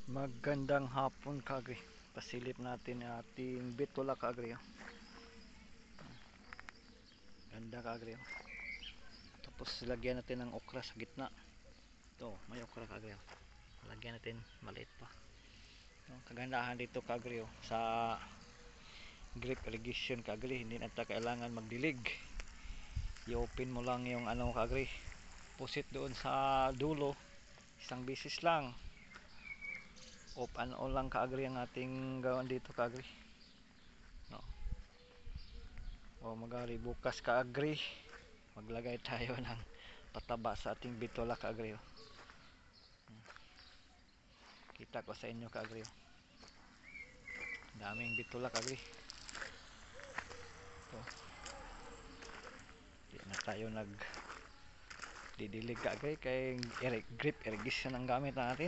Magandang hapon kaagri. Pasilip natin ang ating bitola kaagri. Ganda kaagri. Tapos lagyan natin ng okra sa gitna. Ito, may okra kaagri. Lagyan natin maliit pa. Kagandahan dito kaagri sa drip irrigation kaagri, hindi na kailangan magdilig. I-open mo lang yung kaagri. Pusit doon sa dulo. Isang bisis lang. Off and on lang kaagri ang ating gawan dito kaagri. Magari bukas kaagri maglagay tayo ng pataba sa ating bitola kaagri. Kita ko sa inyo kaagri. Daming bitola kaagri. Di na tayo didilig kaagri kay drip irrigation ang gamit natin.